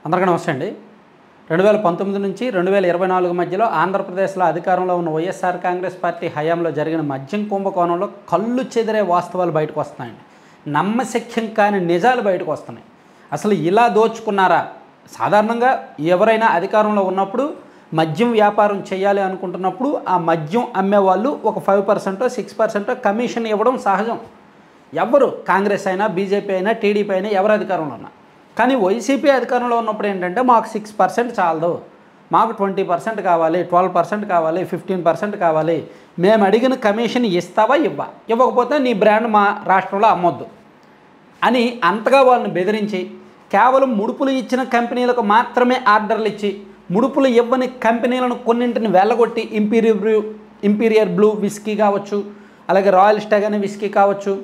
అందరికీ నమస్తే అండి. 2019 నుంచి 2024 మధ్యలో ఆంధ్రప్రదేశ్లో అధికారంలో ఉన్న వైఎస్ఆర్ కాంగ్రెస్ పార్టీ హయాంలో జరిగిన మద్యం కుంభకోణంలో కళ్ళు చెదిరే వాస్తవాలు బయటకు వస్తున్నాయండి. నమ్మశక్యం కాని నిజాలు బయటకు వస్తున్నాయి. అసలు ఇలా దోచుకున్నారా? సాధారణంగా ఎవరైనా అధికారంలో ఉన్నప్పుడు మద్యం వ్యాపారం చేయాలి అనుకుంటున్నప్పుడు ఆ మద్యం అమ్మేవాళ్ళు ఒక 5% 6% కమిషన్ ఇవ్వడం సహజం. ఎవరు కాంగ్రెస్ అయినా బీజేపీ అయినా టీడీపీ అయినా ఎవరు అధికారంలో ఉన్నా. కానీ వైసీపీ అధికారంలో ఉన్నప్పుడు ఏంటంటే మాకు 6% చాలదు, మాకు 20% కావాలి, 12% కావాలి, 15% కావాలి, మేము అడిగిన కమిషన్ ఇస్తావా ఇవ్వకపోతే నీ బ్రాండ్ మా రాష్ట్రంలో అమ్మొద్దు అని అంతగా వాళ్ళని బెదిరించి కేవలం ముడుపులు ఇచ్చిన కంపెనీలకు మాత్రమే ఆర్డర్లు ఇచ్చి ముడుపులు ఇవ్వని కంపెనీలను కొన్నింటిని వెళ్ళగొట్టి ఇంపీరియర్ బ్లూ విస్కీ కావచ్చు, అలాగే రాయల్ స్టాగ్ అనే విస్కీ కావచ్చు,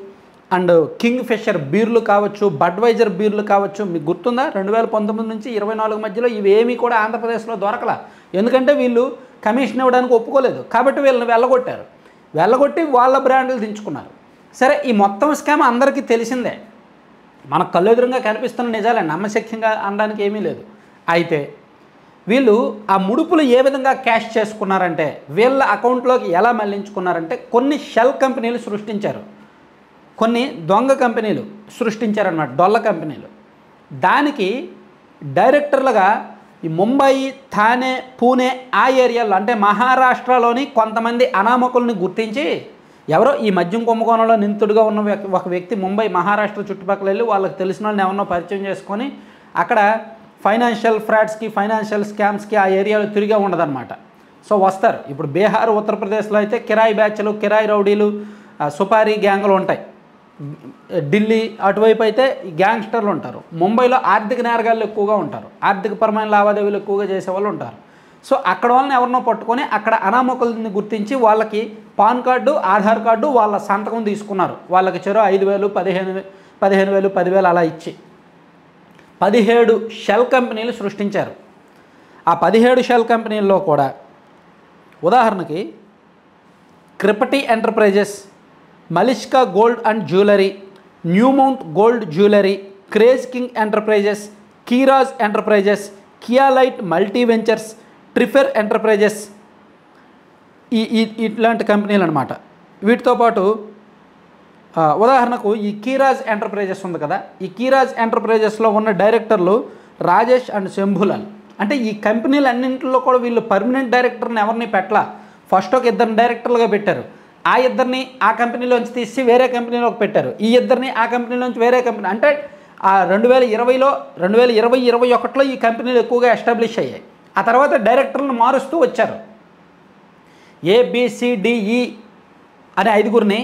అండ్ కింగ్ ఫిషర్ బీర్లు కావచ్చు, బడ్వైజర్ బీర్లు కావచ్చు. మీకు గుర్తుందా 2019 నుంచి 24 మధ్యలో ఇవేమీ కూడా ఆంధ్రప్రదేశ్లో దొరకలా. ఎందుకంటే వీళ్ళు కమిషన్ ఇవ్వడానికి ఒప్పుకోలేదు కాబట్టి వీళ్ళని వెళ్ళగొట్టారు. వెళ్ళగొట్టి వాళ్ళ బ్రాండ్లు దించుకున్నారు. సరే, ఈ మొత్తం స్కామ్ అందరికీ తెలిసిందే, మన కళ్ళెదురుగా కనిపిస్తున్న నిజాలే, నమ్మశక్యంగా అనడానికి ఏమీ లేదు. అయితే వీళ్ళు ఆ ముడుపులు ఏ విధంగా క్యాష్ చేసుకున్నారంటే వీళ్ళ అకౌంట్లోకి ఎలా మళ్లించుకున్నారంటే కొన్ని షెల్ కంపెనీలు సృష్టించారు, కొన్ని దొంగ కంపెనీలు సృష్టించారన్నమాట, డొల్ల కంపెనీలు. దానికి డైరెక్టర్లుగా ఈ ముంబై, థానే, పూణే ఆ ఏరియాలో అంటే మహారాష్ట్రలోని కొంతమంది అనామకుల్ని గుర్తించి ఎవరో ఈ మద్యం కుంభకోణంలో నిందితుడిగా ఉన్న ఒక వ్యక్తి ముంబై, మహారాష్ట్ర చుట్టుపక్కల వెళ్ళి వాళ్ళకి తెలిసిన వాళ్ళని ఎవరినో పరిచయం చేసుకొని అక్కడ ఫైనాన్షియల్ ఫ్రాడ్స్కి, ఫైనాన్షియల్ స్కామ్స్కి ఆ ఏరియాలో తిరిగే ఉండదన్నమాట. సో వస్తారు. ఇప్పుడు బీహార్, ఉత్తరప్రదేశ్లో అయితే కిరాయి బ్యాచ్లు, కిరాయి రౌడీలు, సుపారీ గ్యాంగులు ఉంటాయి. ఢిల్లీ అటువైపు అయితే గ్యాంగ్స్టర్లు ఉంటారు. ముంబైలో ఆర్థిక నేరగాళ్ళు ఎక్కువగా ఉంటారు, ఆర్థికపరమైన లావాదేవీలు ఎక్కువగా చేసేవాళ్ళు ఉంటారు. సో అక్కడ వాళ్ళని ఎవరినో పట్టుకొని అక్కడ అనామకుల్ని గుర్తించి వాళ్ళకి పాన్ కార్డు, ఆధార్ కార్డు, వాళ్ళ సంతకం తీసుకున్నారు. వాళ్ళకి చెరో 5,000, 15,000, 10,000 అలా ఇచ్చి 17 షెల్ కంపెనీలు సృష్టించారు. ఆ 17 షెల్ కంపెనీల్లో కూడా ఉదాహరణకి క్రిపటి enterprises, Malishka gold and jewellery, Newmount gold jewellery, Craze King enterprises, కీరాజ్ ఎంటర్ప్రైజెస్, కియాలైట్ మల్టీ వెంచర్స్, ట్రిఫెర్ ఎంటర్ప్రైజెస్, ఇట్లాంటి కంపెనీలు అనమాట. వీటితో పాటు ఉదాహరణకు ఈ కీరాజ్ ఎంటర్ప్రైజెస్ ఉంది కదా, ఈ కీరాజ్ ఎంటర్ప్రైజెస్లో ఉన్న డైరెక్టర్లు రాజేష్ అండ్ శంభులాల్. అంటే ఈ కంపెనీలు అన్నింటిలో కూడా వీళ్ళు పర్మనెంట్ డైరెక్టర్ని ఎవరిని పెట్టలా. ఫస్ట్ ఒక 2 డైరెక్టర్లుగా పెట్టారు. ఆ 2 ఆ కంపెనీలోంచి తీసి వేరే కంపెనీలోకి పెట్టారు. ఈ 2 ఆ కంపెనీలోంచి వేరే కంపెనీ. అంటే ఆ 2020లో 2020-21లో ఈ కంపెనీలు ఎక్కువగా ఎస్టాబ్లిష్ అయ్యాయి. ఆ తర్వాత డైరెక్టర్లను మారుస్తూ వచ్చారు. ABCDE అనే 5గురిని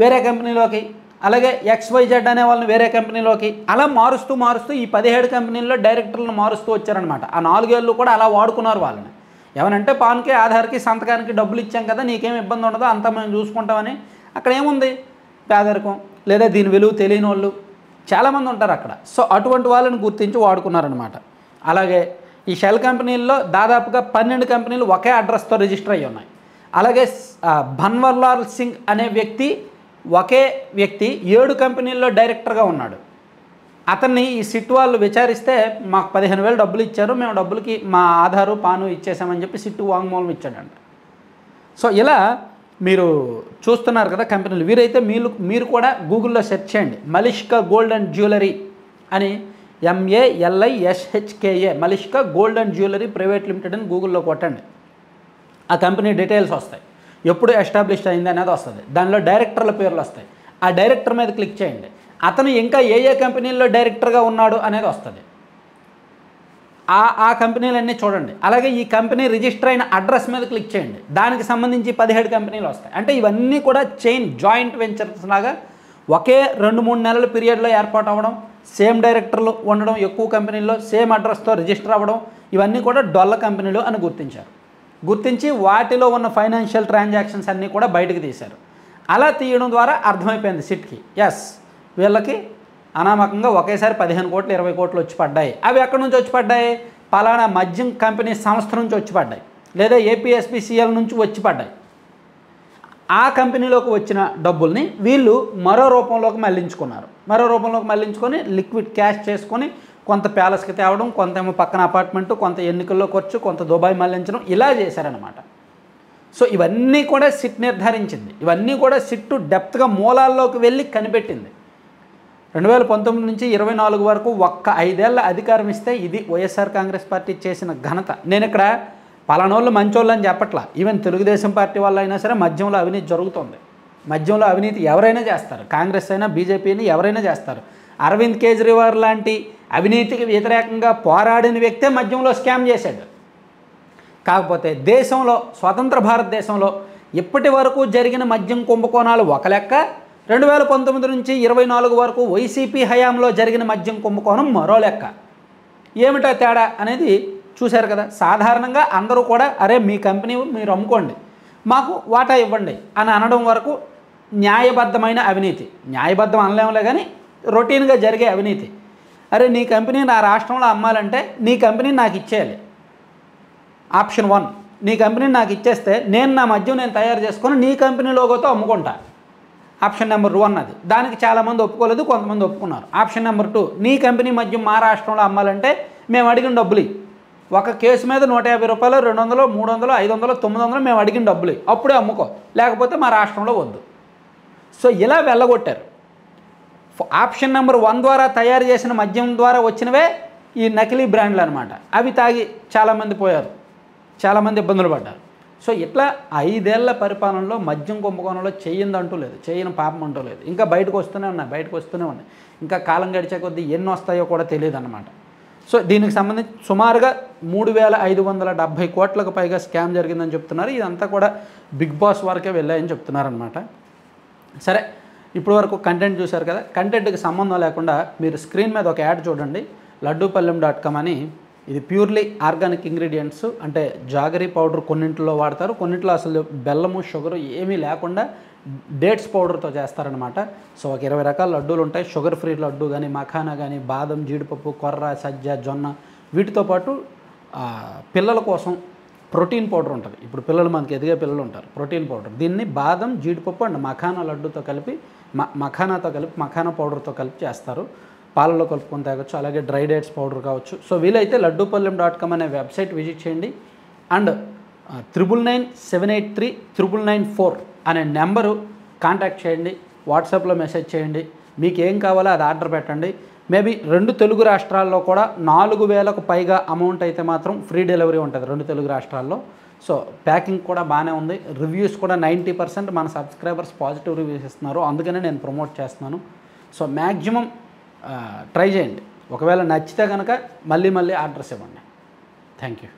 వేరే కంపెనీలోకి, అలాగే XYZ అనే వాళ్ళని వేరే కంపెనీలోకి, అలా మారుస్తూ ఈ 17 కంపెనీల్లో డైరెక్టర్లను మారుస్తూ వచ్చారనమాట. ఆ 4 ఏళ్ళు కూడా అలా వాడుకున్నారు వాళ్ళని. ఏమనంటే పాన్కి, ఆధార్కి, సంతకానికి డబ్బులు ఇచ్చాం కదా, నీకేం ఇబ్బంది ఉండదో, అంతా మేము చూసుకుంటామని. అక్కడ ఏముంది, పేదరికం లేదా దీని విలువ తెలియని వాళ్ళు చాలామంది ఉంటారు అక్కడ. సో అటువంటి వాళ్ళని గుర్తించి వాడుకున్నారనమాట. అలాగే ఈ షెల్ కంపెనీల్లో దాదాపుగా 12 కంపెనీలు ఒకే అడ్రస్తో రిజిస్టర్ అయ్యి ఉన్నాయి. అలాగే భన్వర్లాల్ సింగ్ అనే ఒకే వ్యక్తి 7 కంపెనీల్లో డైరెక్టర్గా ఉన్నాడు. అతన్ని ఈ సిట్ వాళ్ళు విచారిస్తే మాకు 15,000 డబ్బులు ఇచ్చారు, మేము డబ్బులకి మా ఆధారు, పాను ఇచ్చేసామని చెప్పి సిట్టు వాంగ్మూలం ఇచ్చాడంట. సో ఇలా మీరు చూస్తున్నారు కదా కంపెనీలు. వీరైతే మీరు కూడా గూగుల్లో సెర్చ్ చేయండి, మలిష్కా గోల్డ్ అండ్ జ్యువెలరీ అని, MALISHKA, Malishka gold and jewellery private limited అని గూగుల్లో కొట్టండి. ఆ కంపెనీ డీటెయిల్స్ వస్తాయి, ఎప్పుడు ఎస్టాబ్లిష్ అయింది అనేది వస్తుంది, దానిలో డైరెక్టర్ల పేర్లు వస్తాయి. ఆ డైరెక్టర్ మీద క్లిక్ చేయండి, అతను ఇంకా ఏ కంపెనీల్లో డైరెక్టర్గా ఉన్నాడు అనేది వస్తుంది. ఆ కంపెనీలన్నీ చూడండి. అలాగే ఈ కంపెనీ రిజిస్టర్ అయిన అడ్రస్ మీద క్లిక్ చేయండి, దానికి సంబంధించి 17 కంపెనీలు వస్తాయి. అంటే ఇవన్నీ కూడా జాయింట్ వెంచర్స్ లాగా ఒకే 2-3 నెలల పీరియడ్లో ఏర్పాటు అవ్వడం, సేమ్ డైరెక్టర్లు ఉండడం, ఎక్కువ కంపెనీల్లో సేమ్ అడ్రస్తో రిజిస్టర్ అవ్వడం, ఇవన్నీ కూడా డొల్ల కంపెనీలు అని గుర్తించి వాటిలో ఉన్న ఫైనాన్షియల్ ట్రాన్సాక్షన్స్ అన్నీ కూడా బయటకు తీశారు. అలా తీయడం ద్వారా అర్థమైపోయింది సిట్కి, వీళ్ళకి అనామకంగా ఒకేసారి 15 కోట్లు 20 కోట్లు వచ్చి పడ్డాయి. అవి ఎక్కడి నుంచి వచ్చి పడ్డాయి? పలానా మద్యం కంపెనీ సంస్థ నుంచి వచ్చి పడ్డాయి, లేదా APSPCL నుంచి వచ్చి పడ్డాయి. ఆ కంపెనీలోకి వచ్చిన డబ్బుల్ని వీళ్ళు మరో రూపంలోకి మళ్లించుకున్నారు. మరో రూపంలోకి మళ్లించుకొని లిక్విడ్ క్యాష్ చేసుకొని కొంత ప్యాలెస్కి తేవడం, కొంత ఏమో పక్కన అపార్ట్మెంటు, కొంత ఎన్నికల్లో ఖర్చు, కొంత దుబాయ్ మళ్లించడం, ఇలా చేశారనమాట. సో ఇవన్నీ కూడా సిట్ నిర్ధారించింది. ఇవన్నీ కూడా సిట్టు డెప్త్గా మూలాల్లోకి వెళ్ళి కనిపెట్టింది. 2019 నుంచి 24 వరకు ఒక్క 5 ఏళ్ల అధికారం ఇస్తే ఇది వైఎస్ఆర్ కాంగ్రెస్ పార్టీ చేసిన ఘనత. నేను ఇక్కడ పలానోళ్ళు మంచోళ్ళు అని చెప్పట్లా. ఈవెన్ తెలుగుదేశం పార్టీ వాళ్ళు అయినా సరే మద్యంలో అవినీతి జరుగుతుంది. మద్యంలో అవినీతి ఎవరైనా చేస్తారు. కాంగ్రెస్ అయినా బీజేపీ అయినా ఎవరైనా చేస్తారు. అరవింద్ కేజ్రీవాల్ లాంటి అవినీతికి వ్యతిరేకంగా పోరాడిన వ్యక్తే మద్యంలో స్కామ్ చేశాడు. కాకపోతే దేశంలో, స్వతంత్ర భారతదేశంలో ఇప్పటి వరకు జరిగిన మద్యం కుంభకోణాలు ఒక లెక్క, 2019 నుంచి 24 వరకు వైసీపీ హయాంలో జరిగిన మద్యం కుంభకోణం మరో లెక్క. ఏమిటా తేడా అనేది చూశారు కదా. సాధారణంగా అందరూ కూడా అరే మీ కంపెనీ మీరు అమ్ముకోండి, మాకు వాటా ఇవ్వండి అని అనడం వరకు న్యాయబద్ధమైన అవినీతి. న్యాయబద్ధం అనలేములే కానీ రొటీన్గా జరిగే అవినీతి. అరే నీ కంపెనీ నా రాష్ట్రంలో అమ్మాలంటే నీ కంపెనీని నాకు ఇచ్చేయాలి. ఆప్షన్ 1, నీ కంపెనీని నాకు ఇచ్చేస్తే నేను నా మద్యం నేను తయారు చేసుకొని నీ కంపెనీ లోగోతో అమ్ముకుంటా. ఆప్షన్ నెంబర్ 1 అది. దానికి చాలామంది ఒప్పుకోలేదు, కొంతమంది ఒప్పుకున్నారు. ఆప్షన్ నెంబర్ 2, నీ కంపెనీ మద్యం మా రాష్ట్రంలో అమ్మాలంటే మేము అడిగిన డబ్బులు ఒక కేసు మీద 150 రూపాయలు, 200, 300, 500, 900 మేము అడిగిన డబ్బులు అప్పుడే అమ్ముకో, లేకపోతే మా రాష్ట్రంలో వద్దు. సో ఇలా వెళ్ళగొట్టారు. ఆప్షన్ నెంబర్ 1 ద్వారా తయారు చేసిన మద్యం ద్వారా వచ్చినవే ఈ నకిలీ బ్రాండ్లు అనమాట. అవి తాగి చాలామంది పోయారు, చాలామంది ఇబ్బందులు పడ్డారు. సో ఇట్లా 5 ఏళ్ల పరిపాలనలో మద్యం కుంభకోణంలో చేయిందంటూ లేదు, చేయని పాపం అంటూ లేదు. ఇంకా బయటకు వస్తూనే ఉన్నాయి. ఇంకా కాలం గడిచే కొద్దీ ఎన్ని వస్తాయో కూడా తెలియదు అన్నమాట. సో దీనికి సంబంధించి సుమారుగా 3,570 కోట్లకు పైగా స్కామ్ జరిగిందని చెప్తున్నారు. ఇదంతా కూడా బిగ్ బాస్ వరకే వెళ్ళాయని చెప్తున్నారనమాట. సరే, ఇప్పుడు వరకు కంటెంట్ చూశారు కదా. కంటెంట్కి సంబంధం లేకుండా మీరు స్క్రీన్ మీద ఒక యాడ్ చూడండి. laddupalem.com అని. ఇది ప్యూర్లీ ఆర్గానిక్ ఇంగ్రీడియంట్స్, అంటే జాగరీ పౌడర్ కొన్నింటిలో వాడతారు, కొన్నింటిలో అసలు బెల్లము షుగరు ఏమీ లేకుండా డేట్స్ పౌడర్తో చేస్తారనమాట. సో ఒక 20 రకాల లడ్డూలు ఉంటాయి. షుగర్ ఫ్రీ లడ్డు కానీ, మఖానా కానీ, బాదం, జీడిపప్పు, కొర్ర, సజ్జ, జొన్న, వీటితో పాటు పిల్లల కోసం ప్రోటీన్ పౌడర్ ఉంటుంది. ఇప్పుడు పిల్లలు మనకి ఎదిగే పిల్లలు ఉంటారు, ప్రోటీన్ పౌడర్. దీన్ని బాదం, జీడిపప్పు అండ్ మఖానా లడ్డుతో కలిపి మఖానా పౌడర్తో కలిపి చేస్తారు. పాలలో కలుపుకొని తాగొచ్చు. అలాగే డ్రై డేట్స్ పౌడర్ కావచ్చు. సో వీలైతే laddupalem.com అనే వెబ్సైట్ విజిట్ చేయండి. అండ్ 9997839994 అనే నెంబరు కాంటాక్ట్ చేయండి. వాట్సాప్లో మెసేజ్ చేయండి. మీకు ఏం కావాలో అది ఆర్డర్ పెట్టండి. మేబీ 2 తెలుగు రాష్ట్రాల్లో కూడా 4,000కు పైగా అమౌంట్ అయితే మాత్రం ఫ్రీ డెలివరీ ఉంటుంది 2 తెలుగు రాష్ట్రాల్లో. సో ప్యాకింగ్ కూడా బాగానే ఉంది. రివ్యూస్ కూడా 90% మన సబ్స్క్రైబర్స్ పాజిటివ్ రివ్యూస్ ఇస్తున్నారు. అందుకనే నేను ప్రమోట్ చేస్తున్నాను. సో మ్యాక్సిమం ట్రై చేయండి. ఒకవేళ నచ్చితే కనుక మళ్ళీ ఆర్డర్స్ ఇవ్వండి. Thank you.